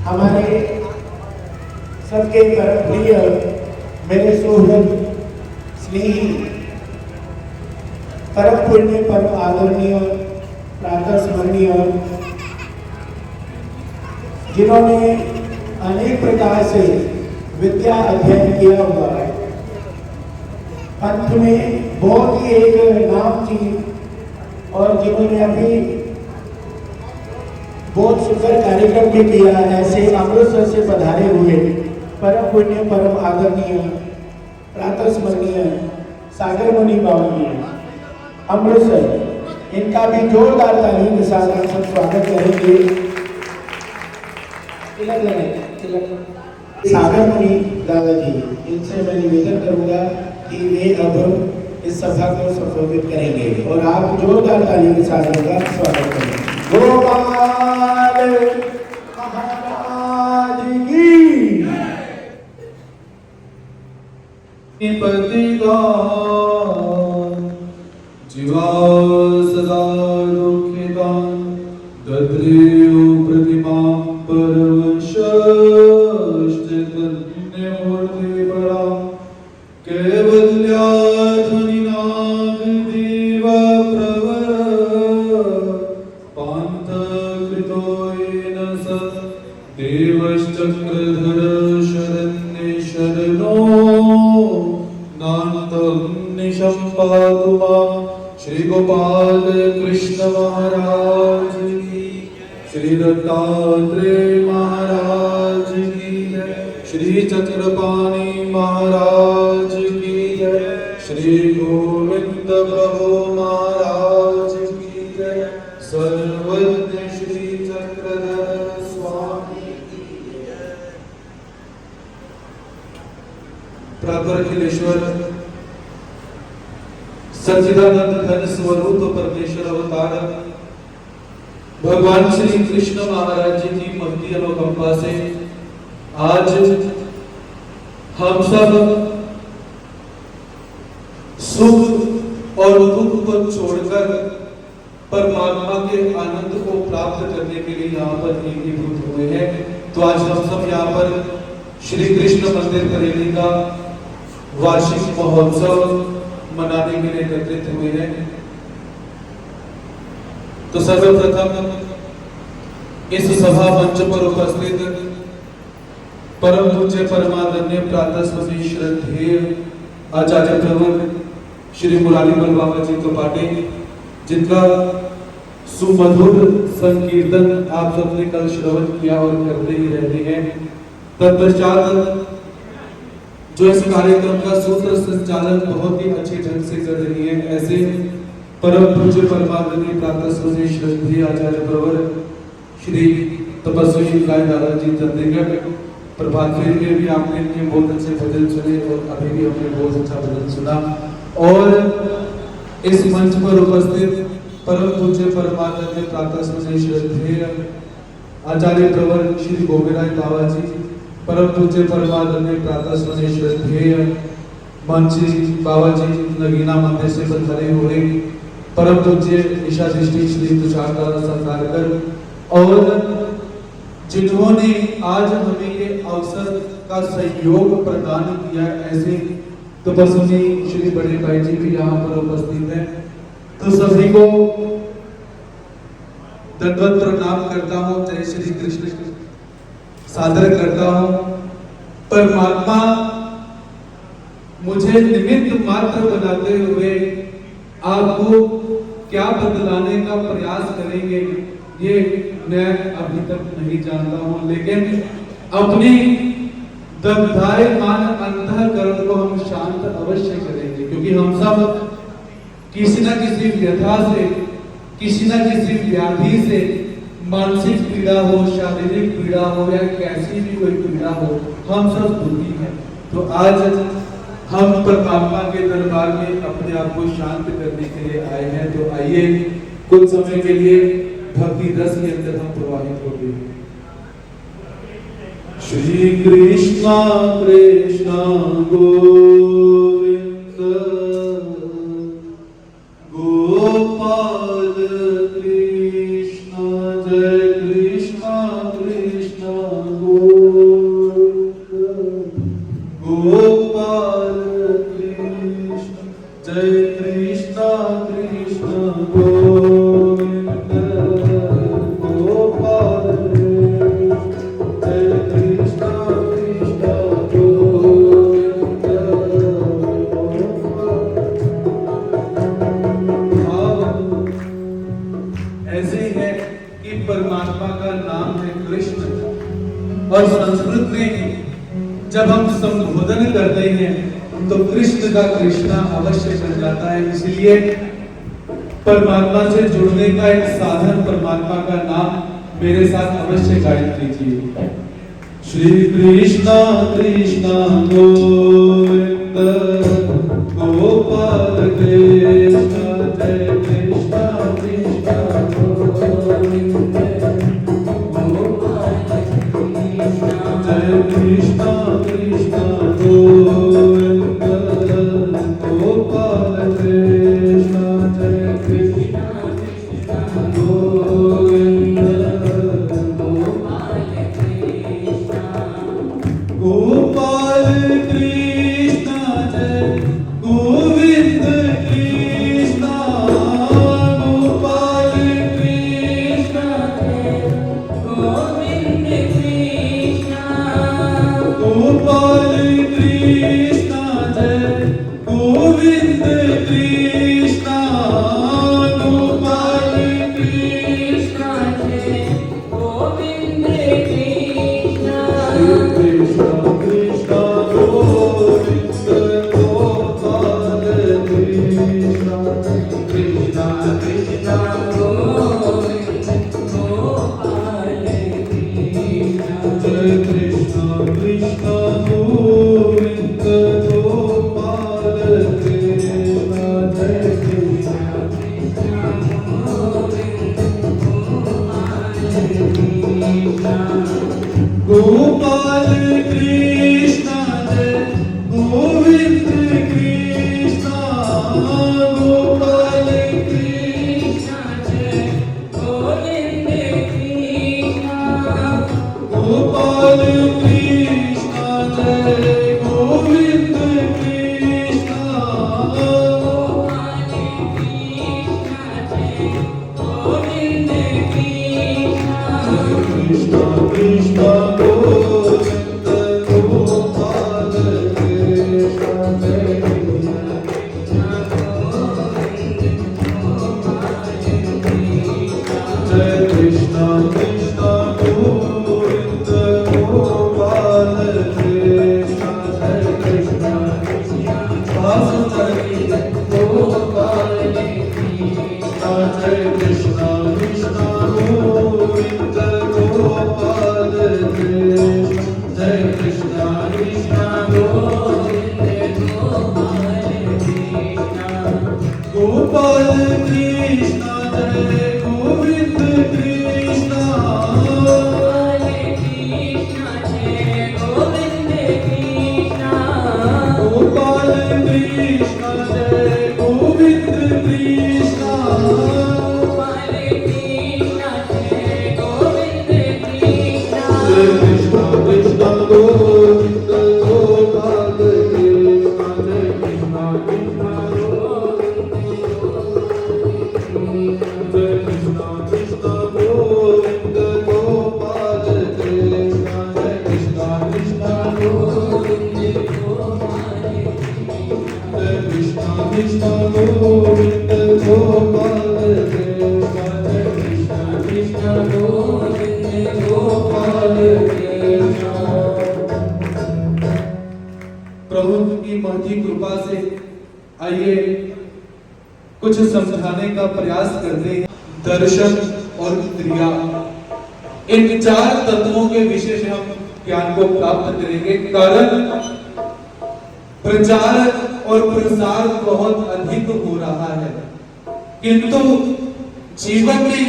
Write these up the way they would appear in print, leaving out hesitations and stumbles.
हमारे सबके परम प्रिय मेरे सुहृद स्नेही परम पुण्य परम आदरणीय प्रातः स्मरणीय जिन्होंने अनेक प्रकार से विद्या अध्ययन किया हुआ है, पंथ में बहुत ही एक नाम थी और जिन्होंने अभी बहुत सुंदर कार्यक्रम भी किया, ऐसे अमृतसर से पधारे हुए परम पुण्य परम आदरणीय प्रातः स्मरणीय सागर मुनि बाबा जी अमृतसर, इनका भी जोरदार तालियों के साथ हम सब स्वागत करेंगे। तिलक लगाएं, तिलक। सागर मुनि दादाजी, इनसे मैं निवेदन करूंगा कि वे अब इस सभा को संबोधित करेंगे और आप जोरदार तालियों के साथ उनका स्वागत करेंगे। गोपाल महाराज की जीवा सदा दुखितान दद्रेयो प्रतिमा परवश मूर्ति बड़ा कैवल्या ध्वनि नाग देव प्रवर पांत कृतोयेन स देवश्चक्रधर शरण्ये शरणो नान्तं निशम्पातु मां। श्री गोपाल कृष्ण महाराज की, श्री दत्तात्रेय महाराज की जय, श्री चक्रपाणि महाराज की जय, श्री गोविंद प्रभु महाराज की जय, सर्वज्ञ श्री चक्रधर स्वामी की जय। प्रातः अखिलेश्वर सच्चिदानंद घन स्वरूप परमेश्वर अवतार भगवान श्री कृष्ण महाराज जी की महती अनुकंपा से आज हम सब सुख और दुख को छोड़कर परमात्मा के आनंद को प्राप्त करने के लिए यहाँ पर एकीभूत हुए हैं। तो आज हम सब यहाँ पर श्री कृष्ण मंदिर करेली का वार्षिक महोत्सव मनाने के लिए एकत्रित हुए हैं। तो सर्वप्रथम इस सभा मंच पर उपस्थित परम पूज्य परमादरणीय प्रातः स्मरणीय श्रद्धेय आचार्य प्रवर श्री मुरारीलाल बाबा जी त्रिपाठी, जिनका सुमधुर संकीर्तन आप सबने कल श्रवण किया और करते ही रहते हैं। तत्पश्चात जो इस कार्यक्रम का सूत्र संचालन बहुत ही अच्छे ढंग से कर रही है, ऐसे परम पूज्य परमादरणीय प्रातः स्मरणीय श्रद्धेय आचार्य प्रवर श्री तपस्वी राय दादाजी चंडीगढ़, प्रभात फेरी में भी आपने इनके बहुत अच्छे भजन सुने और अभी भी हमने बहुत अच्छा भजन सुना। और इस मंच पर उपस्थित परम पूज्य परमादरणीय प्रातः स्मरणीय श्रद्धेय आचार्य प्रवर श्री गोविंदराय बाबा जी, परम पूज्य परमादरणीय प्रातः स्मरणीय श्रद्धेय मंची बाबा जी नगीना मंदिर से पधारे हुए परम पूज्य ईशाधिष्ठी श्री तुषार दादा सरकारकर, और जिन्होंने आज हमें ये अवसर का सहयोग प्रदान किया, ऐसे तपस्वी श्री बड़े भाई जी भी यहाँ पर उपस्थित हैं। तो सभी को दंडवत प्रणाम करता हूँ, जय श्री कृष्ण सादर करता हूँ। परमात्मा मुझे निमित्त मात्र बनाते हुए आपको क्या बदलाने का प्रयास करेंगे ये मैं अभी तक नहीं जानता हूँ, लेकिन अपनी दग्धायमान अंतःकरण को हम शांत अवश्य करेंगे, क्योंकि हम सब किसी न किसी व्यथा से, किसी न किसी व्याधि से, मानसिक पीड़ा हो, शारीरिक पीड़ा हो या कैसी भी कोई पीड़ा हो, हम सब दुखी हैं। तो आज हम परमात्मा के दरबार में अपने आप को शांत करने के लिए आए हैं। तो आइए कुछ समय के लिए भक्ति रस के अंदर हम प्रवाहित हो गए। श्री कृष्णा कृष्णा गोविंद गोपाल कृष्ण, जय कृष्णा कृष्णा कि परमात्मा का नाम है कृष्ण, और संस्कृत में जब हम संबोधन करते हैं तो कृष्ण का कृष्णा अवश्य बन जाता है। इसलिए परमात्मा से जुड़ने का एक साधन परमात्मा का नाम मेरे साथ अवश्य गायन कीजिए। श्री कृष्णा कृष्णा गोविंद गोपाल कृष्ण जय कृष्णा कृष्णा गोविंद गोपाल जय कृष्णा कृष्णा गोविंद गोपाल कृष्ण जय कृष्णा कृष्णा गोविंद गोपाल कृष्ण जय गोविंद कृष्ण गोपाल कृष्ण जय गोविंद कृष्ण गोपाल कृष्ण जय गोविंद कृष्ण गोपाल कृष्ण जय गोविंद कृष्ण कृष्ण कृष्ण गोविंद गोपाल कृष्ण कृष्ण कृष्ण गोविंद गोपाल कृष्ण जय कृष्ण कृष्ण गोविंद गोपाल कृष्ण जय कृष्ण कृष्ण गोविंद गोपाल कृष्ण जय गोविंद कृष्ण गोपाल कृष्ण जय गोविंद कृष्ण गोपाल कृष्ण जय गोविंद कृष्ण गोपाल कृष्ण जय गोविंद कृष्ण कृष्ण गोविंद गोपाल कृष्ण जय कृष्ण कृष्ण गोपाल कृष्ण जय कृष्ण कृष्ण गोविंद गोपाल कृष्ण जय कृष्ण कृष्ण गोविंद गोपाल कृष्ण जय गोविंद कृष्ण गोपाल कृष्ण जय गोविंद कृष्ण जय कृष्ण कृष्ण गोविंद गोपाल कृष्ण जय कृष्ण कृष्ण जय कृष्ण कृष्ण गोविंद गोपाल कृष्ण जय कृष्ण कृष्ण गोविंद जय कृष्ण कृष्ण गोविंद गोपाल कृष्ण जय कृष्ण कृष्ण गोविंद गोपाल कृष्ण। प्रभु की महती कृपा से आइए कुछ समझाने का प्रयास करते हैं। दर्शन और क्रिया, इन चार तत्वों के विषय से हम ज्ञान को प्राप्त करेंगे। कारण प्रचार और प्रसार बहुत अधिक हो रहा है, किंतु जीवन में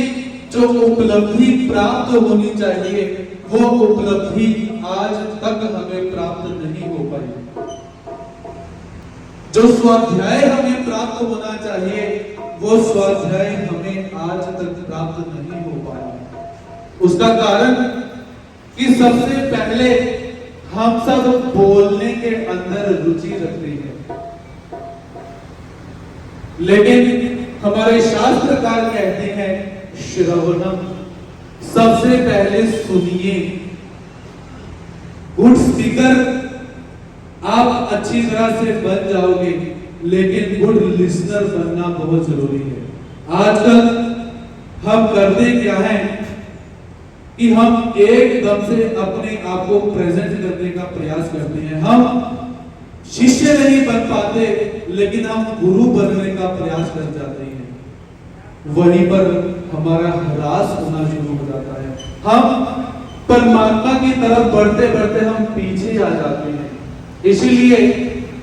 जो उपलब्धि प्राप्त होनी चाहिए वो उपलब्धि आज तक हमें प्राप्त नहीं हो पाई। जो स्वाध्याय हमें प्राप्त होना चाहिए वो स्वाध्याय हमें आज तक प्राप्त नहीं हो पाया। उसका कारण कि सबसे पहले हम सब बोलने के अंदर रुचि रखते हैं, लेकिन हमारे शास्त्रकार कहते हैं श्रवणम, सबसे पहले सुनिए। गुड स्पीकर आप अच्छी तरह से बन जाओगे, लेकिन गुड लिसनर बनना बहुत जरूरी है। आजकल हम करते क्या है कि हम एकदम से अपने आप को प्रेजेंट करने का प्रयास करते हैं। हम शिष्य नहीं बन पाते, लेकिन हम गुरु बनने का प्रयास कर जाते हैं। वहीं पर हमारा ह्रास होना शुरू हो जाता है। हम परमात्मा की तरफ बढ़ते बढ़ते हम पीछे आ जाते हैं। इसीलिए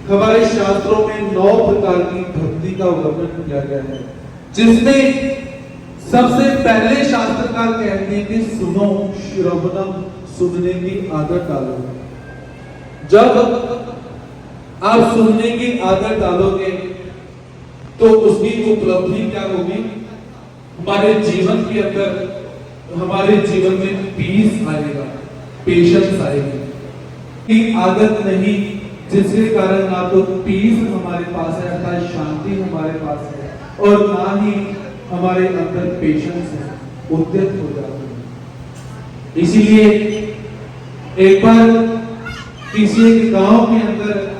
हमारे शास्त्रों में 9 प्रकार की भक्ति का वर्णन किया गया है, जिसमें सबसे पहले शास्त्रकार कहते हैं कि सुनो श्रवणम, सुनने की आदत डालो। जब आप सुनने की आदत डालोगे तो उसकी उपलब्धि क्या होगी? हमारे जीवन के अंदर, हमारे जीवन में पीस आएगा, पेशेंस आएगी। की आदत नहीं, जिसके कारण ना तो पीस हमारे पास है, अर्थात शांति हमारे पास है, और ना ही हमारे अंदर पेशेंस है, उद्यत हो जाते हैं। इसीलिए एक बार किसी एक गांव के अंदर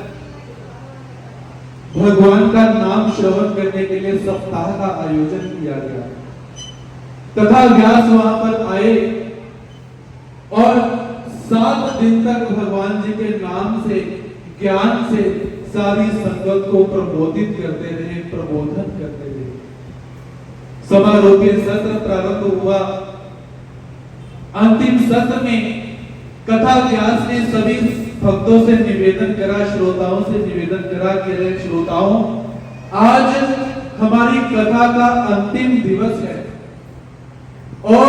भगवान का नाम श्रवण करने के लिए सप्ताह का आयोजन किया गया तथा व्यास वहां पर आए और 7 दिन तक भगवान जी के नाम से, ज्ञान से सारी संगत को प्रबोधित करते रहे, प्रबोधन करते रहे। समारोह के सत्र प्रारंभ हुआ। अंतिम सत्र में कथा व्यास ने सभी भक्तों से निवेदन करा, श्रोताओं से निवेदन करा कि श्रोताओं, आज हमारी कथा का अंतिम दिवस है और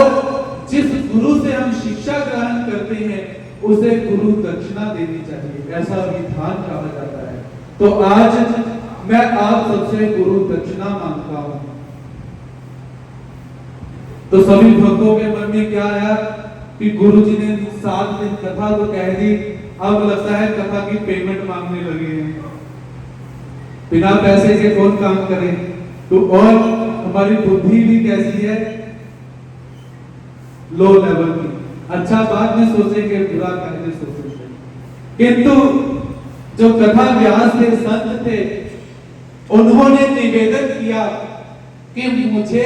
जिस गुरु से हम शिक्षा ग्रहण करते हैं उसे गुरु दक्षिणा देनी चाहिए, ऐसा विधान कहा जाता है। तो आज मैं आप सबसे गुरु दक्षिणा मांगता हूं। तो सभी भक्तों के मन में क्या आया कि गुरु जी ने 7 दिन कथा तो कह दी, अब लगता है कथा की पेमेंट मांगने लगे हैं। बिना पैसे के कौन काम करे? तो और हमारी बुद्धि भी कैसी है? लो लेवल की। अच्छा बाद में सोचेंगे, बुरा पहले सोचेंगे। किंतु जो कथा व्यास थे, संत थे, उन्होंने निवेदन किया कि मुझे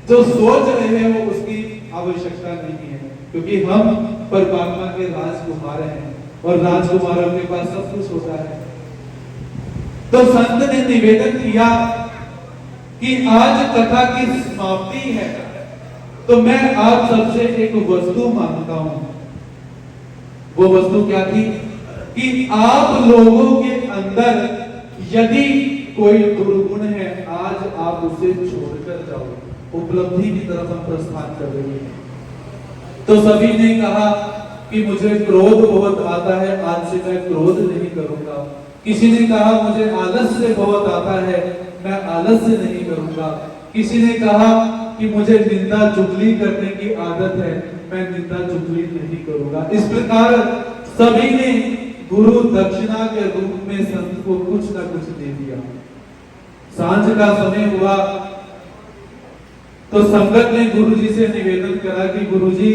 जो सोच रहे हैं वो उसकी आवश्यकता नहीं है, क्योंकि हम परमात्मा के राजकुमार हैं और राजकुमारों के पास सब कुछ होता है। तो संत ने निवेदन किया कि आज कथा की समाप्ति है, तो मैं आप सबसे एक वस्तु मांगता हूं। वो वस्तु क्या थी? कि आप लोगों के अंदर यदि कोई दुर्गुण है, आज आप उसे छोड़कर जाओ। उपलब्धि की तरफ हम प्रस्थान कर रहे हैं। तो सभी ने कहा कि मुझे क्रोध बहुत आता है, आज से मैं क्रोध नहीं करूंगा। किसी ने कहा मुझे आलस्य बहुत आता है, मैं आलस्य नहीं करूंगा। किसी ने कहा कि मुझे निंदा चुगली करने की आदत है, मैं निंदा चुगली नहीं करूंगा। इस प्रकार सभी ने गुरु दक्षिणा के रूप में संत को कुछ ना कुछ दे दिया। सांझ का समय हुआ तो संगत ने गुरु जी से निवेदन करा कि गुरु जी,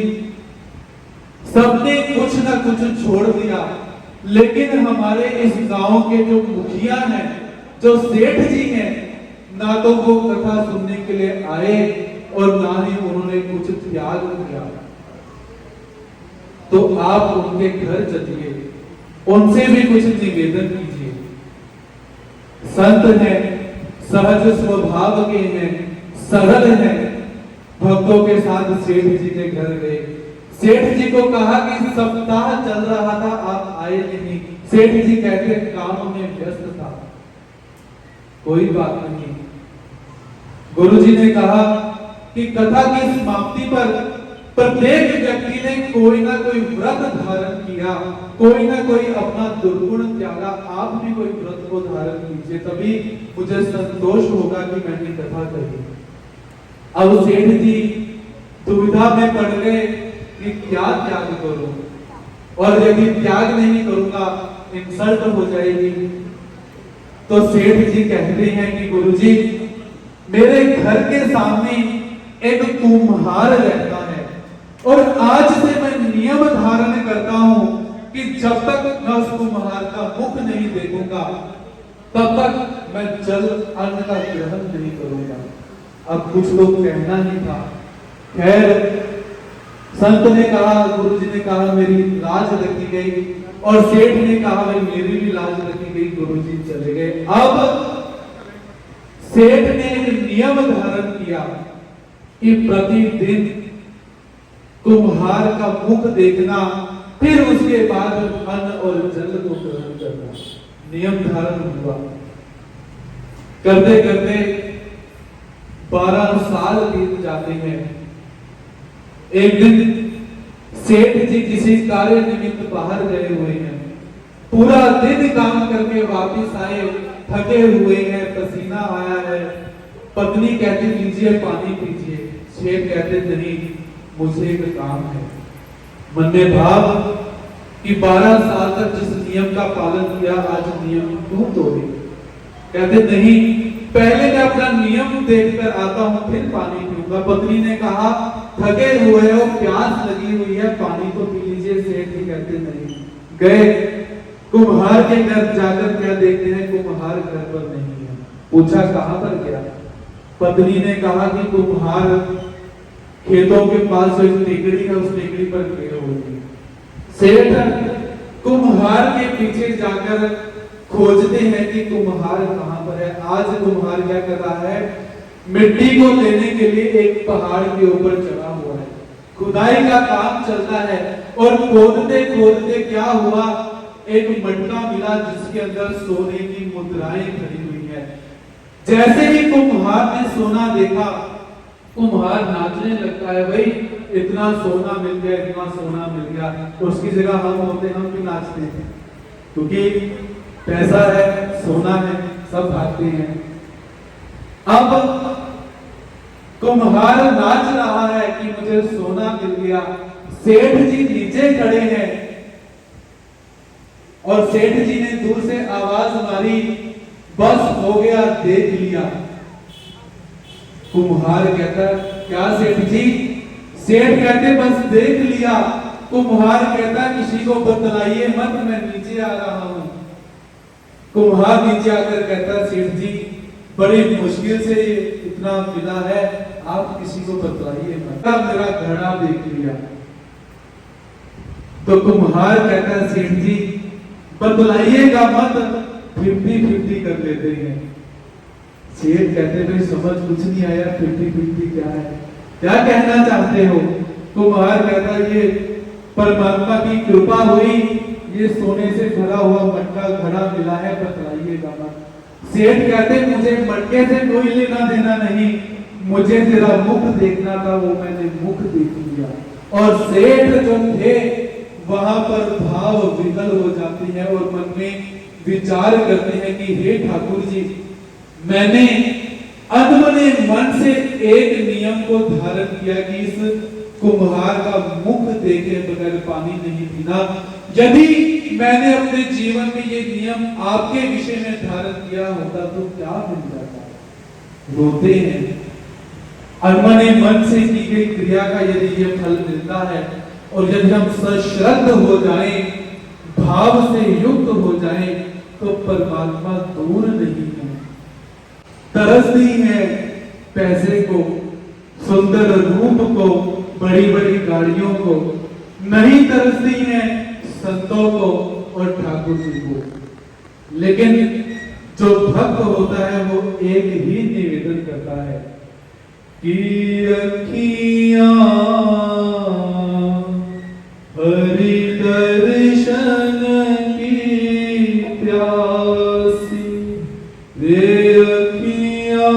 सबने कुछ ना कुछ छोड़ दिया, लेकिन हमारे इस गांव के जो मुखिया हैं, जो सेठ जी हैं, ना तो वो कथा सुनने के लिए आए और ना ही उन्होंने कुछ त्याग किया। तो आप उनके घर चलिए, उनसे भी कुछ निवेदन कीजिए। संत हैं, सहज स्वभाव के हैं, सरल हैं। भक्तों के साथ सेठ जी के घर गए। सेठ जी को कहा कि सप्ताह चल रहा था, आप आए नहीं। सेठ जी कहते काम में व्यस्त था। कोई बात नहीं। गुरु जी ने कहा कि कथा की समाप्ति पर प्रत्येक व्यक्ति ने कोई ना कोई व्रत धारण किया, कोई ना कोई अपना दुर्गुण त्यागा। आप भी कोई व्रत को धारण कीजिए, तभी मुझे संतोष होगा कि मैंने कथा कही। अब सेठ जी दुविधा में पड़ गए कि क्या त्याग करूं, और यदि त्याग नहीं करूंगा इंसल्ट हो जाएगी। तो सेठ जी कहते हैं कि गुरुजी, मेरे घर के सामने एक कुम्हार रहता है और आज से मैं नियम धारण करता हूं कि जब तक मैं उस कुम्हार का मुख नहीं देखूंगा तब तक मैं जल अन्न का ग्रहण नहीं करूंगा। अब कुछ लोग कहना ही था। खैर संत ने कहा, गुरुजी ने कहा मेरी लाज रखी गई, और सेठ ने कहा भाई मेरी भी लाज रखी गई, गुरुजी चले गए। अब सेठ ने एक नियम धारण किया कि प्रतिदिन कुम्हार का मुख देखना, फिर उसके बाद अन्न और जल को ग्रहण करना। नियम धारण हुआ। करते करते 12 साल बीत जाते हैं। एक दिन सेठ जी किसी कार्य निमित्त बाहर गए हुए हैं, पूरा दिन काम करके वापस आए, थके हुए हैं, पसीना आया है। पत्नी कहती लीजिए पानी पीजिए। सेठ कहते नहीं, मुझे एक काम है। मन में भाव कि 12 साल तक जिस नियम का पालन किया, आज नियम क्यों तोड़े। कहते नहीं, पहले मैं अपना नियम देखकर आता हूं, फिर पानी पीऊंगा। पत्नी ने कहा थके हुए हो, प्यास लगी हुई है, पानी तो पी लीजिए। सेठ जी कहते नहीं। गए कुम्हार के घर, जाकर क्या देखते हैं, कुम्हार घर पर नहीं है। पूछा कहां पर गया। पत्नी ने कहा कि कुम्हार खेतों के पास जो एक टेकड़ी है, उस टेकड़ी पर गए हुए। सेठ कुम्हार के पीछे जाकर खोजते हैं कि कुम्हार कहां पर है। आज कुम्हार क्या कर रहा है, मिट्टी को लेने के लिए एक पहाड़ के ऊपर चढ़ा हुआ है। खुदाई का काम चलता है, और खोदते खोदते क्या हुआ, एक मटका मिला जिसके अंदर सोने की मुद्राएं भरी हुई है। जैसे ही कुम्हार ने सोना देखा, कुम्हार नाचने लगता है, भाई इतना सोना मिल गया, इतना सोना मिल गया। तो उसकी जगह हम होते, हम भी नाचते हैं, क्योंकि पैसा है, सोना है, सब भागते हैं। अब कुम्हार नाच रहा है कि मुझे सोना मिल गया। सेठ जी नीचे खड़े हैं, और सेठ जी ने दूर से आवाज मारी, बस हो गया, देख लिया। कुम्हार कहता क्या सेठ जी। सेठ कहते बस देख लिया। कुम्हार कहता किसी को बतलाइए मत, मैं नीचे आ रहा हूं। कुम्हार नीचे आकर कहता सेठ जी बड़ी मुश्किल से इतना मिला है, आप किसी को बतलाइए मत, मेरा घड़ा देख लिया। तो कुम्हार कहता सेठ जी बतलाइएगा मत, 50-50 कर लेते हैं। सेठ कहते भाई समझ कुछ नहीं आया, 50-50 क्या है, क्या कहना चाहते हो। कुम्हार कहता ये परमात्मा की कृपा हुई, ये सोने से भरा हुआ मटका घड़ा मिला है, बतलाइएगा मत। सेठ कहते मुझे मटके से कोई लेना देना नहीं, मुझे तेरा मुख देखना था, वो मैंने मुख देख लिया। और सेठ जो थे वहां पर भाव विकल हो जाते हैं, और मन में विचार करते हैं कि हे ठाकुर जी, मैंने अनमने मन से एक नियम को धारण किया कि इस कुम्हार का मुख देखे बगैर पानी नहीं पीना। यदि मैंने अपने जीवन में ये नियम आपके विषय में धारण किया होता तो क्या मिल जाता। रोते हैं। अनमने मन से की गई क्रिया का यदि ये फल मिलता है, और यदि हम सश्रद्ध हो जाएं, भाव से युक्त हो जाएं, तो परमात्मा दूर नहीं है। तरसती है पैसे को, सुंदर रूप को, बड़ी बड़ी गाड़ियों को, नहीं तरसती है संतों को और ठाकुर जी को। लेकिन जो भक्त होता है वो एक ही निवेदन करता है कि अखियां हरि दर्शन की प्यासी, रे अखियां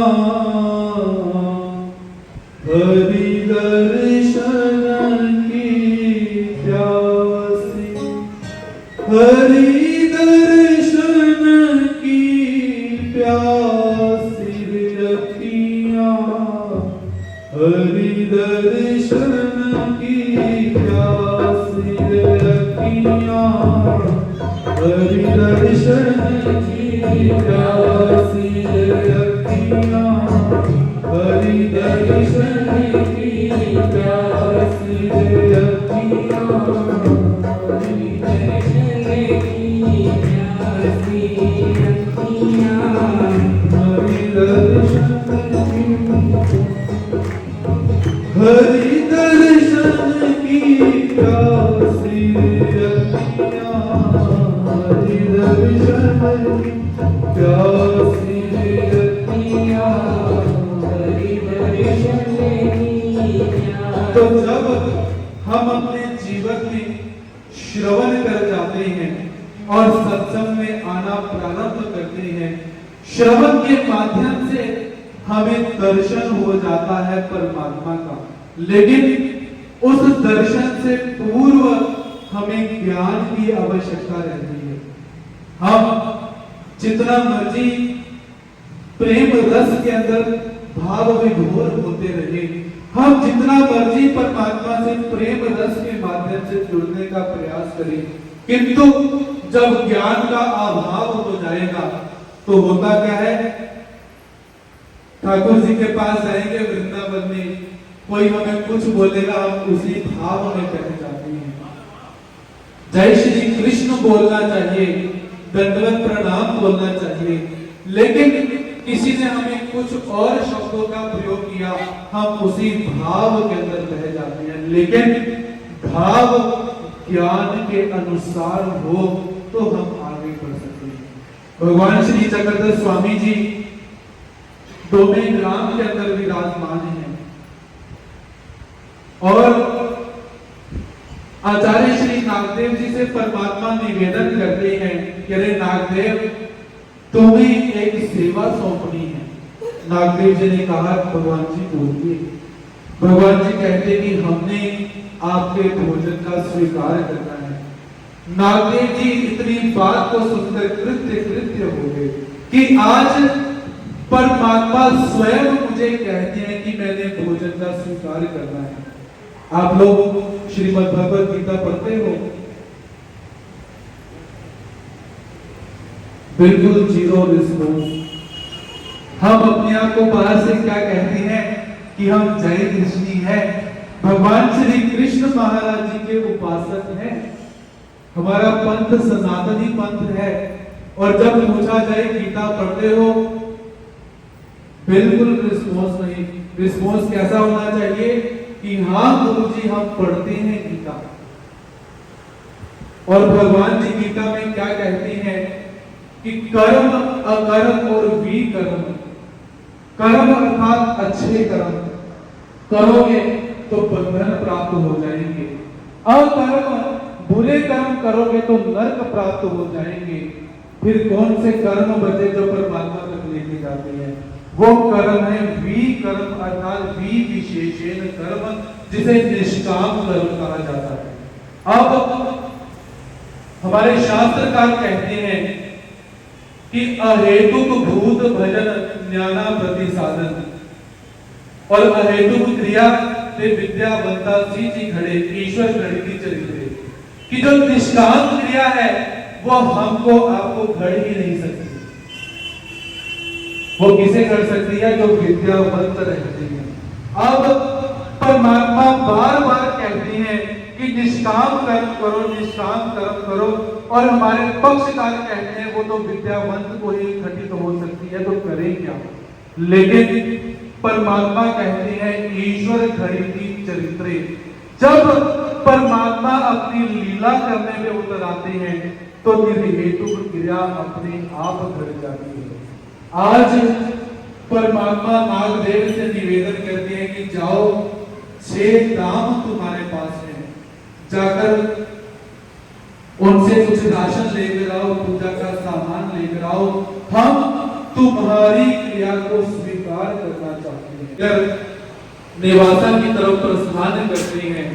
हरि दर्शन की प्यासी, हरि दर्शन की प्यासी, रे अखियां हरि दर्शन की प्यासी, रे अखियां हरि दर्शन की प्यासी, रे अखियां हरि दर्शन की प्यासी, रे अखियां हरि दर्शन की प्यासी, अखियां हरि दर्शन की, हरि दर्शन की हम अपने जीवन में श्रवण कर जाते हैं और सत्संग में आना प्रारंभ करते हैं, श्रवण के माध्यम से हमें दर्शन हो जाता है परमात्मा का। लेकिन उस दर्शन से पूर्व हमें ज्ञान की आवश्यकता रहती है। हम जितना मर्जी प्रेम रस के अंदर भाव विभोर होते रहे, हम जितना मर्जी परमात्मा से प्रेम रस के माध्यम से जुड़ने का प्रयास करें, किंतु जब ज्ञान का अभाव हो जाएगा तो होता क्या है, ठाकुर जी के पास जाएंगे वृंदावन में, कोई हमें कुछ बोलेगा हम उसी भाव में बह जाते हैं। जय श्री कृष्ण बोलना चाहिए, दंडवत प्रणाम बोलना चाहिए, लेकिन किसी ने हमें कुछ और शब्दों का प्रयोग किया, हम उसी भाव के अंदर बह जाते हैं। लेकिन भाव ज्ञान के अनुसार हो तो हम आगे बढ़ सकते हैं। भगवान श्री चक्रधर स्वामी जी डोमे ग्राम के अंदर विराजमान हैं और आचार्य श्री नागदेव जी से परमात्मा निवेदन करते हैं कि अरे नागदेव, तुम्हें एक सेवा सौंपनी है। नागदेव जी ने कहा भगवान जी बोलिए। भगवान जी कहते कि हमने आपके भोजन का स्वीकार करना है। नागदेव जी इतनी बात को सुनकर कृत्य हो गए कि आज परमात्मा स्वयं मुझे कहते हैं कि मैंने भोजन का स्वीकार करना है। आप लोग श्रीमद् भगवत गीता पढ़ते हो? बिल्कुल जीरो रिस्पॉन्स। हम अपने आप को बाहर से क्या कहते हैं कि हम जय कृष्णी हैं, भगवान श्री कृष्ण महाराज जी के उपासक हैं, हमारा पंथ सनातनी पंथ है। और जब पूछा जाए गीता पढ़ते हो, बिल्कुल रिस्पॉन्स नहीं। रिस्पॉन्स कैसा होना चाहिए कि हाँ गुरुजी हम पढ़ते हैं गीता। और भगवान जी गीता में क्या कहते हैं कि कर्म अकर्म और विकर्म, कर्म अर्थात अच्छे कर्म करोगे तो बंधन प्राप्त हो जाएंगे, अकर्म बुरे कर्म करोगे तो नरक प्राप्त हो जाएंगे। फिर कौन से कर्म बचे जो परमात्मा तक लेके जाते हैं? वो कर्म है विकर्म अर्थात विशेषण कर्म, जिसे निष्काम कर्म कहा जाता है। अब हमारे शास्त्रकार कहते हैं कि अहेतुक भूत भजन ज्ञाना प्रतिसाधन, और अहेतुक क्रिया ते विद्यावंता सीची घड़े ईश्वर गढ़ती चरित्रे, कि जो निष्काम क्रिया है वो हमको आपको घड़ ही नहीं सकती। वो किसे कर सकती है? जो विद्यावंत रहते हैं। अब परमात्मा बार बार कहते हैं कि निष्काम कर्म करो, निष्काम कर्म करो, और हमारे पक्षकार कहते हैं वो तो विद्यावंत को ही घटित हो सकती है, तो करें क्या? लेकिन परमात्मा कहते हैं ईश्वर घड़ती चरित्रे। जब परमात्मा अपनी लीला करने में उतर आते हैं तो निर्हेतुक क्रिया अपने आप घट जाती है। आज परमात्मा नागदेव से निवेदन करते हैं कि जाओ 6 दाम तुम्हारे पास है, जाकर उनसे कुछ राशन लेकर आओ, पूजा का सामान लेकर आओ, हम तुम्हारी क्रिया को स्वीकार करना चाहते हैं। निवासा की तरफ प्रस्थान करते हैं।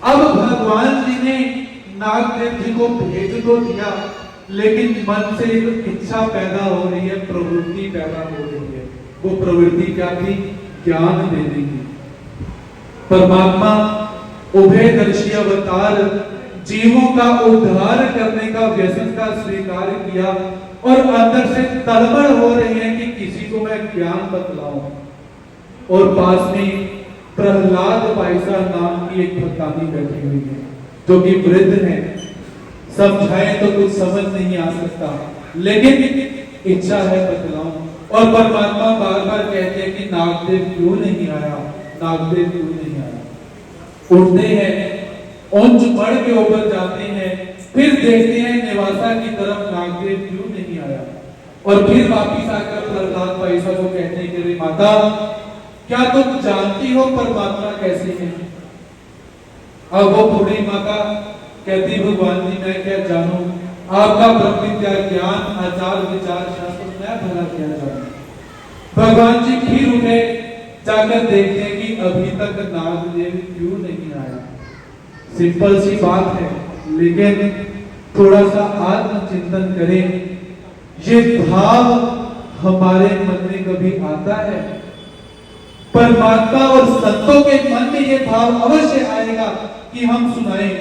अब भगवान जी ने नागदेव जी को भेज तो दिया, लेकिन मन से एक इच्छा पैदा हो रही है, प्रवृत्ति पैदा हो रही है। वो प्रवृत्ति क्या थी? ज्ञान देने की। परमात्मा उभयदर्शी अवतार जीवों का उद्धार करने का व्यसन का स्वीकार किया और अंदर से तड़बड़ हो रही है कि किसी को मैं ज्ञान बतलाऊं। और पास में प्रहलाद पायसा नाम की एक भक्तानी बैठी हुई है, जो कि वृद्ध है। समझाए तो कुछ समझ नहीं आ सकता, लेकिन इच्छा है बतलाऊं। और परमात्मा बार बार कहते हैं कि नागदेव क्यों नहीं आया, नागदेव क्यों नहीं आया। उठते हैं, उच्च मड़ के ऊपर जाते हैं, फिर देखते हैं निवासा की तरफ नागदेव क्यों नहीं आया। और फिर वापिस आकर प्रहलाद पायसा को कहते हैं कि माता, क्या तुम जानती हो परमात्मा कैसे है? अब वो बूढ़ी माता कहती, भगवान जी मैं क्या जानूं, आपका ब्रह्म विद्या ज्ञान आचार विचार शास्त्र मैं भला क्या जानूं। भगवान जी फिर उठे, जाकर देखते हैं कि अभी तक नागदेव क्यों नहीं आया। सिंपल सी बात है, लेकिन थोड़ा सा आत्मचिंतन करें। ये भाव हमारे मन में कभी आता है? परमात्मा और संतों के मन में ये भाव अवश्य आएगा कि हम सुनाएं।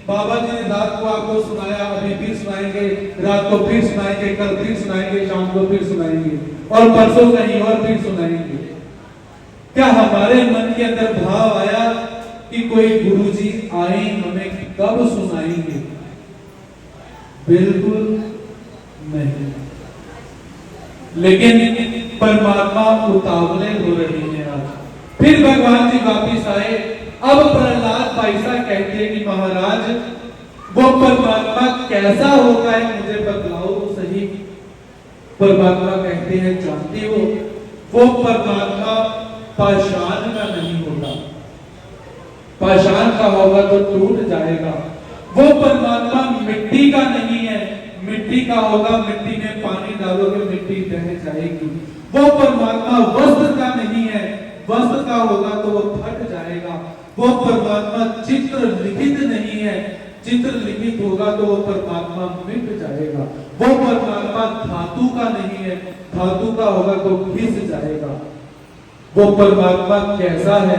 बाबा जी ने रात को आपको सुनाया, अभी फिर सुनाएंगे, रात को फिर सुनाएंगे, कल फिर सुनाएंगे, शाम को फिर सुनाएंगे और परसों कहीं और फिर सुनाएंगे। क्या हमारे मन के अंदर भाव आया कि कोई गुरुजी आए हमें कब सुनाएंगे? बिल्कुल नहीं। लेकिन परमात्मा उतावले हो रहे हैं। आज फिर भगवान जी वापिस आए। अब प्रहलाद पैसा कहते हैं कि महाराज वो परमात्मा कैसा होता है मुझे बतलाओ तो सही। परमात्मा कहते हैं जानते हो, वो परमात्मा पाषाण का नहीं होता। पाषाण का होगा तो टूट जाएगा। वो परमात्मा मिट्टी का नहीं है, मिट्टी का होगा मिट्टी में पानी डालोगे मिट्टी बह जाएगी। वो परमात्मा वस्त्र का नहीं है, वस्त्र का होगा तो वो फट जाएगा। वो परमात्मा चित्र लिखित नहीं है, चित्र लिखित होगा तो वो परमात्मा मिट जाएगा। वो परमात्मा धातु का नहीं है, धातु का होगा तो घिस जाएगा। वो परमात्मा कैसा है?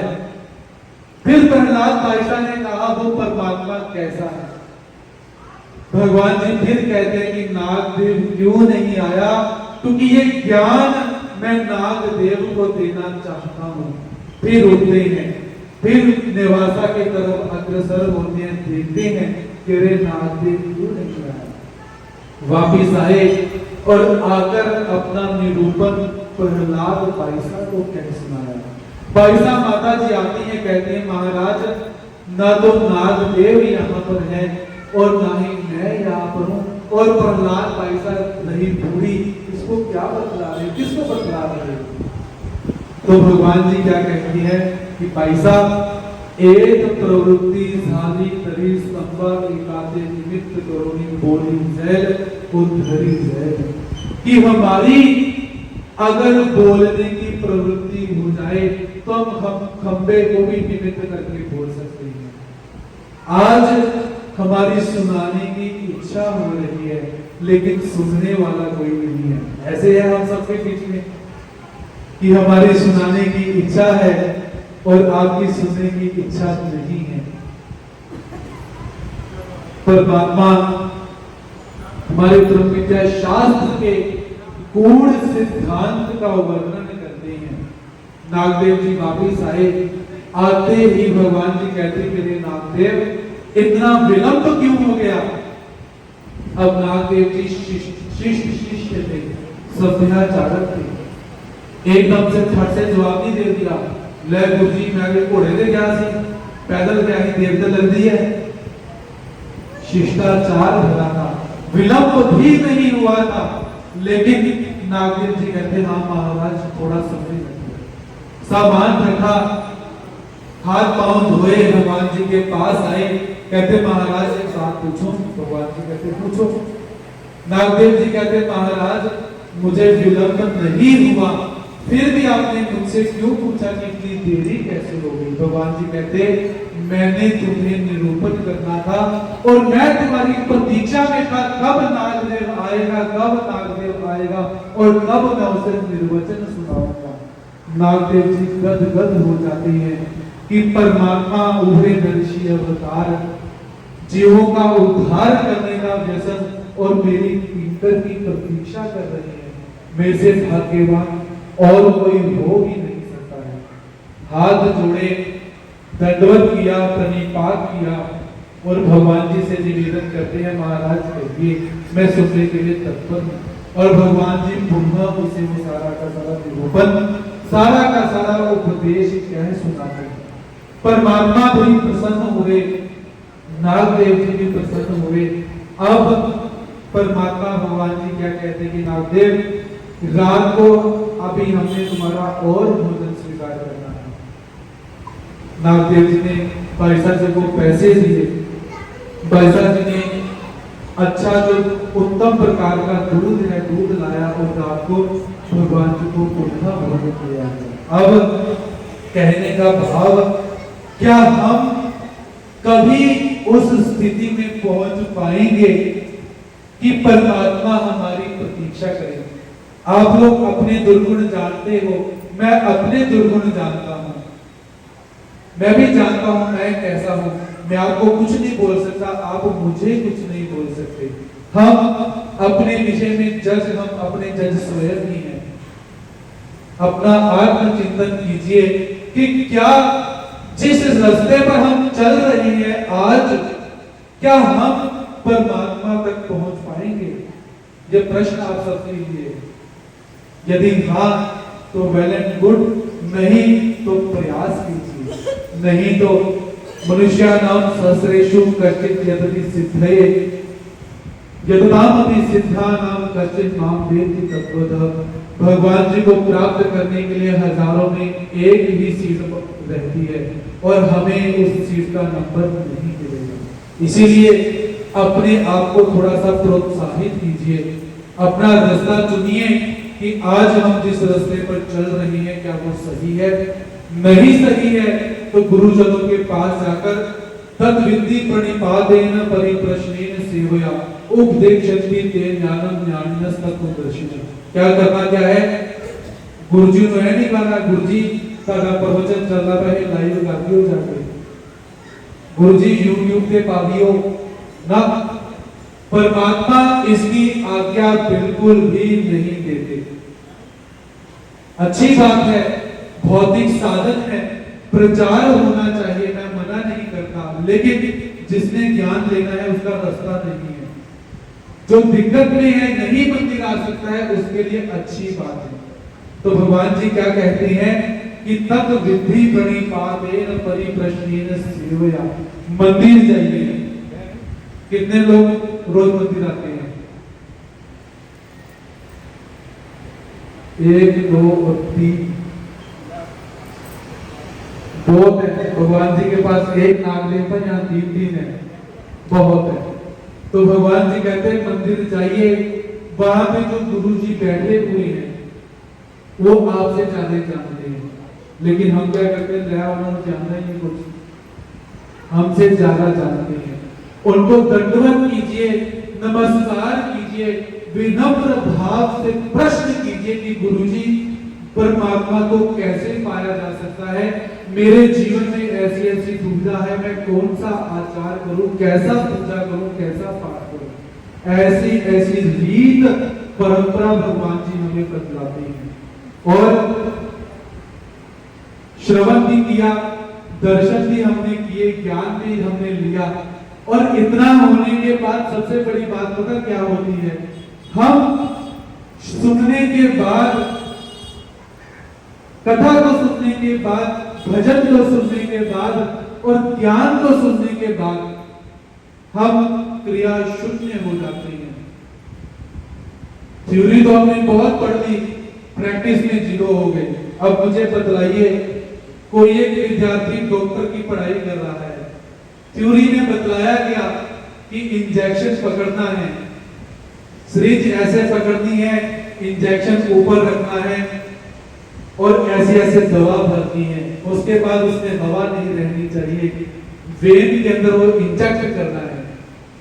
फिर प्रहलाद भाईसा ने कहा वो परमात्मा कैसा है? भगवान जी फिर कहते हैं कि नागदेव क्यों नहीं आया? क्योंकि ये ज्ञान मैं नागदेव को देना चाहता हूं। फिर उठते हैं, फिर निवासा की तरफ अग्रसर होते हैं, देखते हैं कि रे नागदेव क्यों नहीं आया। वापिस आए और आकर अपना निरूपण प्रहलाद पैसा को कह सुनाया। पैसा माता जी आती है, कहते हैं महाराज ना तो नागदेव यहाँ पर है और ना ही मैं यहाँ पर हूँ, और प्रहलाद पैसा नहीं बूढ़ी, इसको क्या बतला रहे, किसको बतला रहे? तो भगवान जी क्या कहती है कि पैसा एक प्रवृत्ति झाली तरी संभव एकाते निमित्त करोनी बोली जैल उद्धरी जैल। कि हमारी अगर बोलने की प्रवृत्ति हो जाए तो हम खंबे को भी निमित्त करके बोल सकते हैं। आज हमारी सुनाने की इच्छा हो रही है लेकिन सुनने वाला कोई नहीं है। ऐसे है हम सबके बीच में कि हमारी सुनाने की इच्छा है और आपकी सुनने की इच्छा नहीं है। परमात्मा हमारे ब्रह्म विद्या शास्त्र के गूढ़ सिद्धांत का वर्णन करते हैं। नागदेव जी वापिस आए, आते ही भगवान जी कहते कि रे नागदेव इतना विलंब क्यों हो गया? अब नागदेव जी शिष्य थे, सभ्याचारक थे, एकदम से फट से जवाब नहीं दे दिया। ले गुरुजी मैं अगर घोड़े ले गया सी, पैदल गया ही देर तो लगती है। शिष्टाचार भरा था, विलंब भी नहीं हुआ था, लेकिन नागदेव जी कहते हाँ महाराज थोड़ा समय लगे। सामान रखा, हाथ पांव धोए, भगवान जी के पास आए, कहते महाराज एक बात पूछूं? भगवान जी कहते पूछो। नागदेव जी कहते महाराज मुझे विलंब नहीं हुआ, फिर भी आपने मुझसे क्यों पूछा कि इतनी देरी कैसे हो गई? भगवान जी कहते मैंने तुम्हें निरूपण करना था और मैं तुम्हारी प्रतीक्षा में था, कब नागदेव आएगा, कब नागदेव आएगा और कब मैं उसे निर्वचन सुनाऊंगा। नागदेव जी गदगद हो जाते हैं कि परमात्मा उभरे नरसी अवतार, जीवों का उद्धार करने का व्यसन और मेरी किंकर की प्रतीक्षा कर रहे हैं। मेरे से भाग्यवान और कोई हो ही नहीं सकता है। हाथ जोड़े, दंडवत किया, प्रणिपात किया और भगवान जी से निवेदन करते हैं महाराज कहिए, मैं सुनने के लिए तत्पर हूँ। और भगवान जी पुनः उसे वो सारा का सारा निरूपण, सारा का सारा उपदेश कह सुनाते हैं। परमात्मा भी प्रसन्न हुए, नागदेव जी भी प्रसन्न हुए। अब परमात्मा भगवान जी क्या कहते हैं कि नागदेव रात को अभी हमने तुम्हारा और भोजन स्वीकार करना है। नागदेव जी ने भाई साहब जी को पैसे दिए, भाई साहब जी ने अच्छा जो उत्तम प्रकार का दूध है दूध लाया और रात को भगवान जी को पुनः भोजन किया। अब कहने का भाव, क्या हम कभी उस स्थिति में पहुंच पाएंगे कि परमात्मा हमारी प्रतीक्षा करे? आप लोग अपने दुर्गुण जानते हो, मैं अपने दुर्गुण जानता हूं, मैं भी जानता हूं मैं कैसा हूं। मैं आपको कुछ नहीं बोल सकता, आप मुझे कुछ नहीं बोल सकते। हम अपने विषय में जज, हम अपने जज स्वयं ही हैं। अपना आत्मचिंतन कीजिए कि क्या जिस रास्ते पर हम चल रहे हैं आज, क्या हम परमात्मा तक पहुंच पाएंगे? ये प्रश्न आप सबके लिए। यदि हाँ तो वेल एंड गुड, नहीं तो प्रयास कीजिए। नहीं तो मनुष्याणां सहस्रेषु कश्चित् यदि सिद्धये यदतामपि सिद्धानां कश्चित् मां वेत्ति तत्त्वतः। भगवान जी को प्राप्त करने के लिए हजारों में एक ही सीट रहती है और हमें उस सीट का नंबर नहीं मिलेगा। इसीलिए अपने आप को थोड़ा सा प्रोत्साहित कीजिए, अपना रास्ता चुनिए कि आज हम जिस रास्ते पर चल रहे हैं क्या वो सही है? नहीं सही है तो गुरुजनों के पास जाकर तद्विद्धि प्रणिपातेन परिप्रश्नेन सेवया उपदेक्षन्ति ते ज्ञानम ज्ञानिनः तत्त्वदर्शिनः। क्या करना क्या है? गुरुजी ने नहीं कहा गुरुजी का प्रवचन चल रहा है लाइव गादियो जाके, गुरुजी यूट्यूब पे पादियो ना। परमात्मा इसकी आज्ञा बिल्कुल भी नहीं देते। अच्छी बात है, भौतिक साधन है, प्रचार होना चाहिए, मैं मना नहीं करता, लेकिन जिसने ज्ञान लेना है उसका रास्ता नहीं है। जो दिक्कत में है, नहीं मंदिर आ सकता है, उसके लिए अच्छी बात है। तो भगवान जी क्या कहते हैं कि तत् विद्धि प्रणिपातेन परिप्रश्नेन सेवया। मंदिर जाइए। कितने लोग रोज मंदिर आते हैं? 1 2 और 3 बहुत है। भगवान जी के पास एक नागदेव पर यहाँ 3 है, बहुत है। तो भगवान जी कहते हैं मंदिर जाइए, वहां पे जो गुरु जी बैठे हुए हैं वो आपसे ज्यादा जानते हैं, लेकिन हम क्या करते हैं, उन्होंने जानना ही नहीं कुछ, हमसे ज्यादा जानते हैं। उनको दंडवत कीजिए, नमस्कार कीजिए, विनम्र भाव से प्रश्न कीजिए कि गुरुजी परमात्मा को कैसे पाया जा सकता है? मेरे जीवन में ऐसी ऐसी दुविधा है, मैं कौन सा आचार करूं, कैसा पूजा करूं, कैसा पाठ करूं? ऐसी ऐसी रीत परंपरा भगवान जी हमें बतलाते हैं। और श्रवण भी किया, दर्शन भी हमने किए, ज्ञान भी हमने लिया, और इतना होने के बाद सबसे बड़ी बात पता क्या होती है? हम सुनने के बाद, कथा को सुनने के बाद, भजन को सुनने के बाद और ज्ञान को सुनने के बाद हम क्रिया शून्य हो जाते हैं। थ्योरी तो हमने बहुत पढ़ ली, प्रैक्टिस में जीरो हो गए। अब मुझे बतलाइए, कोई एक विद्यार्थी डॉक्टर की पढ़ाई कर रहा है, थ्योरी में बतलाया गया कि इंजेक्शन पकड़ना है, सिरिंज ऐसे पकड़नी है, इंजेक्शन ऊपर रखना है और ऐसे ऐसे दवा भरनी है, उसके बाद उसमें हवा नहीं रहनी चाहिए, वेन के अंदर वो इंजेक्ट करना है।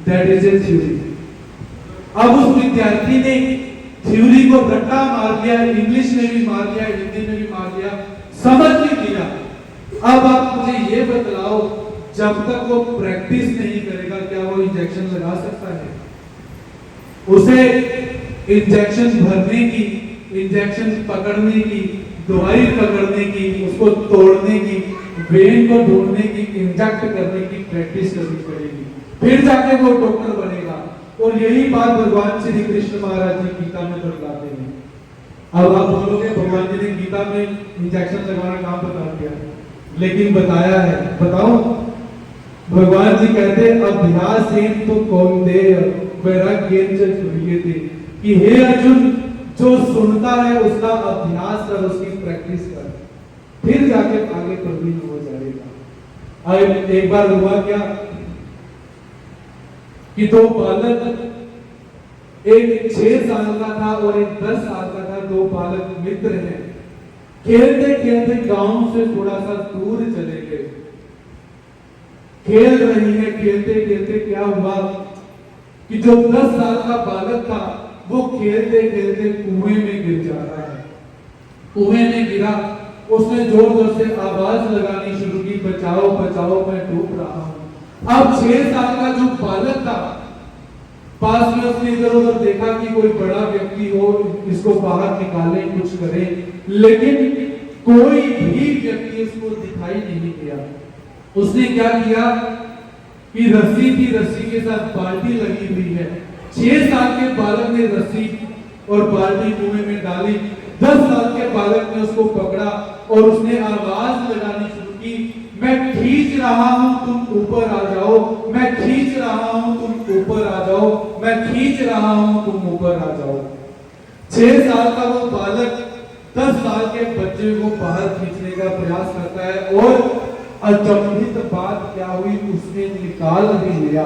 That is a theory. अब उस विद्यार्थी ने थ्योरी को रट्टा मार दिया, इंग्लिश में भी मार दिया, हिंदी में भी मार दिया, समझ नहीं लिया। अब आप मुझे ये बतलाओ, जब तक वो प्रैक्टिस नहीं करेगा क्या वो इंजेक्शन लगा सकता है? उसे इंजेक्शन भरने की, इंजेक्शन पकड़ने की, दवाई पकड़ने की, उसको तोड़ने की, वेन को ढूंढने की, इंजेक्ट करने की प्रैक्टिस करनी पड़ेगी, फिर जाके वो डॉक्टर बनेगा। और यही बात भगवान श्री कृष्ण महाराज जी गीता में बतलाते हैं। अब आप बोलोगे भगवान जी ने गीता में इंजेक्शन लगाना काम बता दिया, लेकिन बताया है, बताओ। भगवान जी कहते अभ्यासेन तो कौन्तेय वैराग्येन च क्रियते, कि हे अर्जुन, जो सुनता है उसका अभ्यास कर, उसकी प्रैक्टिस कर, फिर जाके आगे प्रवीण हो जाएगा। अब एक बार हुआ क्या कि दो बालक, एक 6 साल का था और एक 10 साल का था, दो बालक मित्र हैं। खेलते खेलते गांव से थोड़ा सा दूर चले गए, खेल रही है। खेलते खेलते क्या हुआ कि जो 10 साल का बालक था वो खेलते खेलते कुएं में गिर जा रहा है। कुएं में गिरा, उसने जोर जोर से आवाज लगानी शुरू की, बचाओ बचाओ मैं डूब रहा हूं। अब 6 साल का जो बालक था, पास में उसने इधर उधर देखा कि कोई बड़ा व्यक्ति हो, इसको बाहर निकाले, कुछ करे, लेकिन कोई भी व्यक्ति उसको दिखाई नहीं दिया। उसने क्या किया कि रस्सी थी, रस्सी के साथ बाल्टी लगी हुई है। 6 साल के बालक ने रस्सी और बाल्टी कुएं में डाली। 10 साल के बालक ने उसको पकड़ा और उसने आवाज लगानी शुरू की, मैं खींच रहा हूं तुम ऊपर आ जाओ, मैं खींच रहा हूं तुम ऊपर आ जाओ, मैं खींच रहा हूं तुम ऊपर आ जाओ। 6 साल का वो बालक 10 साल के बच्चे को बाहर खींचने का प्रयास करता है और अचंभित बात क्या हुई, उसने निकाल भी लिया।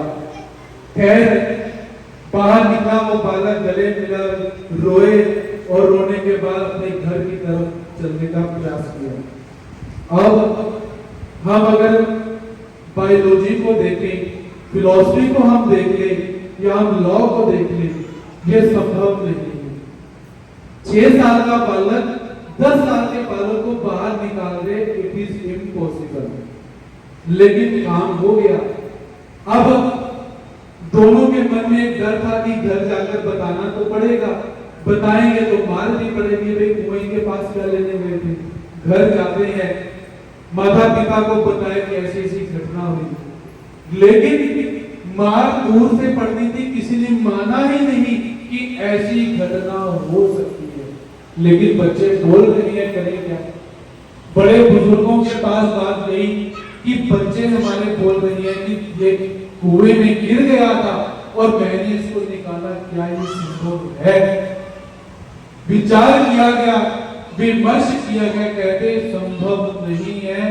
खैर बाहर निकला वो बालक, गले मिला, रोए और रोने के बाद अपने घर की तरफ चलने का प्रयास किया। अब हम अगर बायोलॉजी को देखें, फिलॉसफी को हम देख लें या हम लॉ को देख लें, यह संभव नहीं है। 6 साल का बालक 10 साल के बालक को बाहर निकाल दे, इट इज इम्पॉसिबल। लेकिन काम हो गया। अब दोनों के मन में एक डर था कि घर जाकर बताना तो पड़ेगा, बताएंगे तो मार भी पड़ेगी, भाई कुएं के पास क्या लेने गए थे। घर जाते हैं, माता पिता को बताए कि ऐसी ऐसी घटना हुई, लेकिन मार दूर से पड़नी थी, किसी ने माना ही नहीं कि ऐसी घटना हो सकती है। लेकिन बच्चे बोल रहे हैं, करें क्या। बड़े बुजुर्गों के पास बात गई कि बच्चे हमारे बोल रही है कि ये कुएं में गिर गया था और मैंने इसको निकाला, क्या ये संभव है। विचार किया गया, विमर्श किया गया, कहते संभव नहीं है,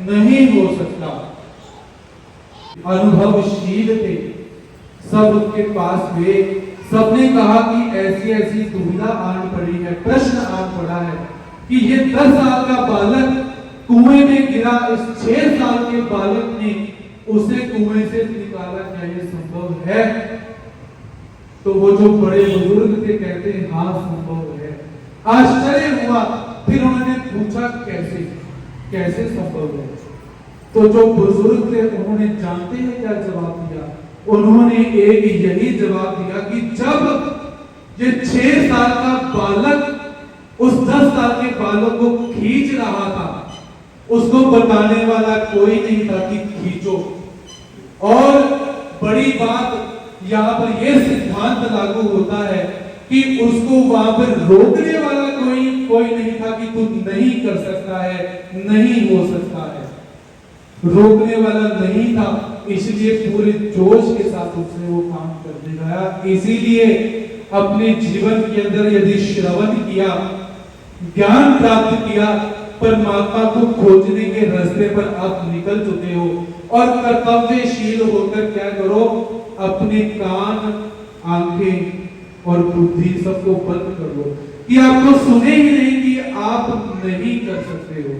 नहीं हो सकता। अनुभवशील थे सब, उनके पास हुए, सबने कहा कि ऐसी ऐसी दुविधा आन पड़ी है, प्रश्न आन पड़ा है कि ये 10 साल का बालक कुएं में गिरा, इस 6 साल के बालक ने उसे कुएं से निकाला, क्या ये संभव है। तो वो जो बड़े बुजुर्ग थे कहते हैं हाँ संभव है। आश्चर्य हुआ, फिर उन्होंने पूछा कैसे, कैसे संभव है। तो जो बुजुर्ग थे उन्होंने जानते हैं क्या जवाब दिया, उन्होंने एक यही जवाब दिया कि जब ये 6 साल का बालक उस 10 साल के बालक को खींच रहा था, उसको बताने वाला कोई नहीं था कि खींचो। और बड़ी बात यहाँ पर यह सिद्धांत लागू होता है कि उसको वहां पर रोकने वाला कोई नहीं था कि तू नहीं कर सकता है, नहीं हो सकता है। रोकने वाला नहीं था, इसलिए पूरे जोश के साथ उसने वो काम करने गया। इसीलिए अपने जीवन के अंदर यदि श्रवण किया, ज्ञान प्राप्त किया, परमात्मा को खोजने के रास्ते पर आप निकल चुके हो और कर्तव्यशील होकर क्या करो, अपने कान, आंखें और बुद्धि सबको बंद कर दो कि आपको सुने ही नहीं कि आप नहीं कर सकते हो।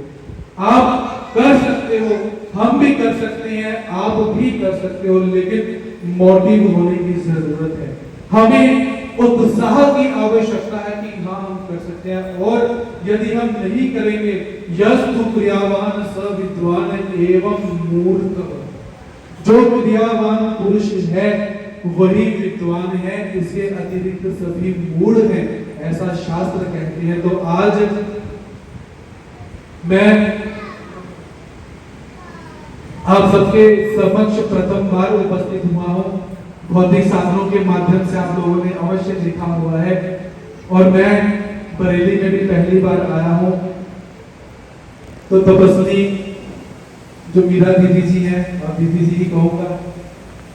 आप कर सकते हो, हम भी कर सकते हैं, आप भी कर सकते हो, लेकिन मोटिव होने की जरूरत है। हमें उत्साह की आवश्यकता है कि हाँ हम कर सकते हैं। और यदि हम नहीं करेंगे, यस्तु क्रियावान स विद्वान एवं मूर्ख, जो क्रियावान पुरुष है वही विद्वान है, इसके अतिरिक्त सभी मूढ़ हैं, ऐसा शास्त्र कहते हैं। तो आज मैं आप सबके समक्ष प्रथम बार उपस्थित हुआ हूं। भौतिक साधनों के माध्यम से आप लोगों ने अवश्य देखा हुआ है, और मैं बरेली में भी पहली बार आया हूं। तो तपस्वी जो मीरा दीदी जी हैं, और दीदी जी ही कहूंगा,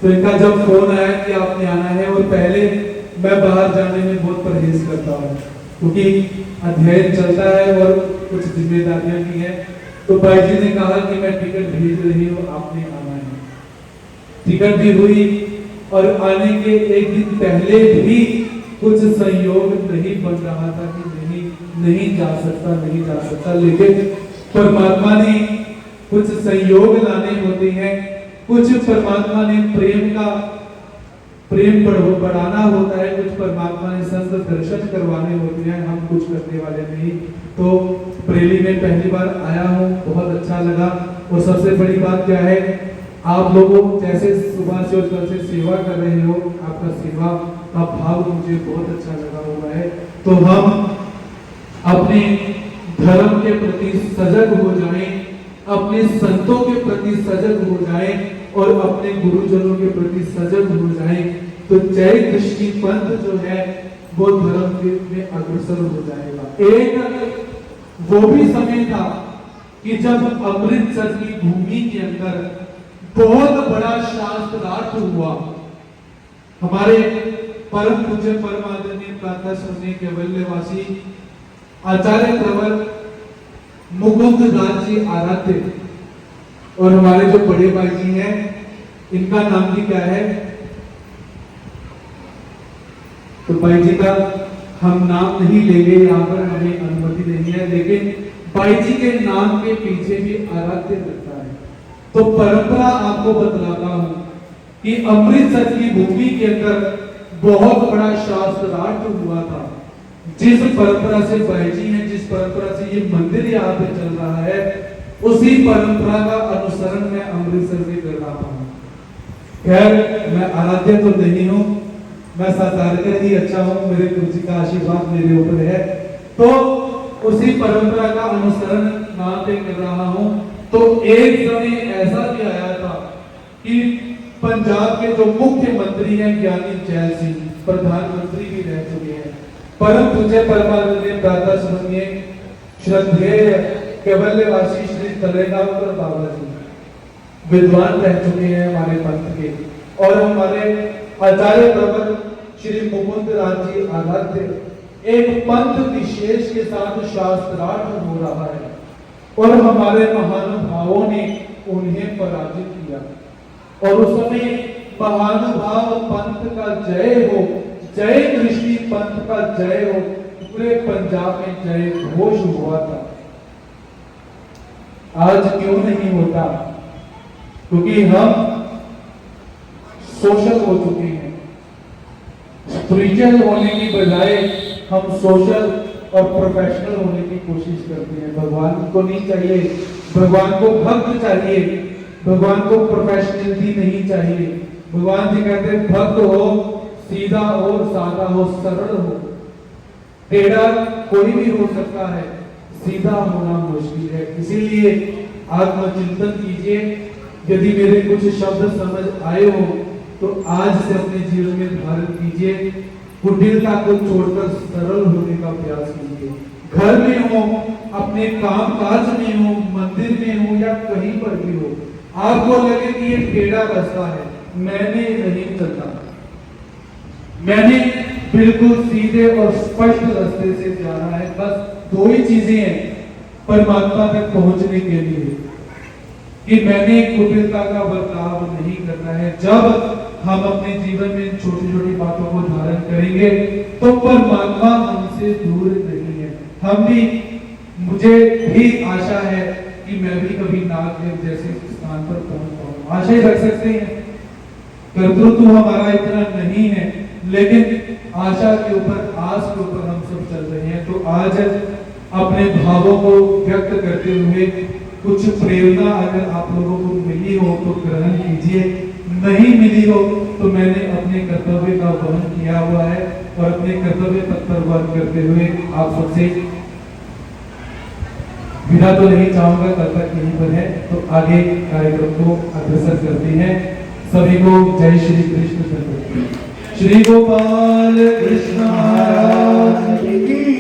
तो इनका जब फोन आया कि आपने आना है, और पहले मैं बाहर जाने में बहुत परहेज करता हूँ क्योंकि अध्ययन चलता है और कुछ जिम्मेदारियां भी हैं, तो भाई जी ने कहा कि मैं टिकट भेज रही हूँ, आपने आना है। टिकट भी हुई और आने के एक दिन पहले भी कुछ संयोग नहीं बन रहा था कि नहीं जा सकता, लेकिन परमात्मा ने कुछ संयोग लाने होते हैं, कुछ परमात्मा ने प्रेम बढ़ाना होता है, कुछ परमात्मा ने संत दर्शन करवाने होते हैं, हम कुछ करने वाले नहीं। तो बरेली में पहली बार आया हूँ, बहुत अच्छा लगा। और सबसे बड़ी बात क्या है, आप लोगों जैसे सुबह से और कल से सेवा कर रहे हो, आपका सेवा का भाव मुझे बहुत अच्छा लगा हुआ है। तो हम अपने धर्म के प्रति सजग हो जाएं, अपने संतों के प्रति सजग हो जाएं और अपने गुरुजनों के प्रति सजग हो जाएं, तो जय दृष्टि पंथ जो है वो धर्म में अग्रसर हो जाएगा। एक वो भी समय था कि जब अमृतसर की भूमि के अंदर बहुत बड़ा शास्त्रार्थ हुआ। हमारे परम पूज्य परम आदरणीय प्रातः स्मरणीय केवल्यवासी आचार्य प्रवर मुकुंद दास जी आराध्य और हमारे जो बड़े भाई जी हैं, इनका नाम भी क्या है, तो भाई जी का हम नाम नहीं लेंगे, यहाँ पर हमें अनुमति नहीं है, लेकिन भाई जी के नाम के पीछे भी आराध्य लगता है। तो परंपरा आपको बतलाता हूं कि अमृतसर की भूमि के अंदर बहुत बड़ा शास्त्रार्थ हुआ था। जिस परंपरा से भाई जी हैं, जिस परंपरा से ये मंदिर यहाँ पे चल रहा है, उसी परंपरा का अनुसरण मैं अमृतसर में कर रहा हूँ। खैर मैं आराध्य तो नहीं हूँ, मैं साधारण ही अच्छा हूँ, मेरे गुरु जी का आशीर्वाद मेरे ऊपर है, तो उसी परंपरा का अनुसरण यहाँ पे कर रहा हूँ। तो एक समय ऐसा भी आया था कि पंजाब के जो मुख्यमंत्री हैं ज्ञानी जैल सिंह, प्रधानमंत्री भी रह चुके हैं, परम पूज्य परमानंद प्रातः स्मरणीय श्रद्धेय केवल्यवासी श्री तलेगांवकर बाबा जी विद्वान रह चुके हैं हमारे पंथ के, और हमारे आचार्य प्रवर श्री मुकुंद दास जी आराध्य एक पंथ विशेष के साथ शास्त्रार्थ हो रहा है और हमारे महानुभावों ने उन्हें पराजित किया। और उस समय महानुभाव पंथ का जय हो, जय दृष्टि पंथ का जय हो, पूरे पंजाब में जय घोष हुआ था। आज क्यों नहीं होता? क्योंकि हम सोशल हो चुके हैं। स्पिरिचुअल होने की बजाय हम सोशल और प्रोफेशनल होने की कोशिश करते हैं। भगवान को नहीं चाहिए, भगवान को भक्त चाहिए, भगवान को प्रोफेशनलिटी नहीं चाहिए। भगवान जी कहते हैं भक्त हो, सीधा हो, सादा हो, सरल हो। टेढ़ा कोई भी हो सकता है, सीधा होना मुश्किल है। इसीलिए आत्मचिंतन कीजिए। यदि मेरे कुछ शब्द समझ आए हो तो आज से अपने जीवन में धारण कीजिए। कुटिलता को छोड़कर सरल होने का प्रयास कीजिए। घर में हो, अपने काम काज में हो, मंदिर में हो या कहीं पर भी हो, आपको लगे कि ये टेढ़ा रास्ता है, मैंने नहीं चलता, मैंने बिल्कुल सीधे और स्पष्ट रास्ते से जाना है। बस दो ही चीजें हैं परमात्मा तक पहुंचने के लिए, कि मैंने कुटिलता का बर्ताव नहीं करना है। जब हम अपने जीवन में छोटी छोटी बातों को धारण करेंगे तो परमात्मा हमसे दूर नहीं है। हम भी, मुझे भी आशा है कि मैं भी कभी नागदेव जैसे स्थान पर पहुंच पाऊं। आशा ही रख सकते हैं, कर्तृत्व हमारा इतना नहीं है, लेकिन आशा के ऊपर, आस के ऊपर हम सब चल रहे हैं। तो आज अपने भावों को व्यक्त करते हुए कुछ प्रेरणा अगर आप लोगों को मिली हो तो ग्रहण कीजिए, नहीं मिली हो तो मैंने अपने कर्तव्य का वहन किया हुआ है और अपने कर्तव्य पथ पर वहन करते हुए आप सबसे विदा तो नहीं चाहूंगा, तब तक यहीं पर है। तो आगे कार्यक्रम को अग्रसर करते हैं। सभी को जय श्री कृष्ण। श्री गोपाल कृष्ण महाराज की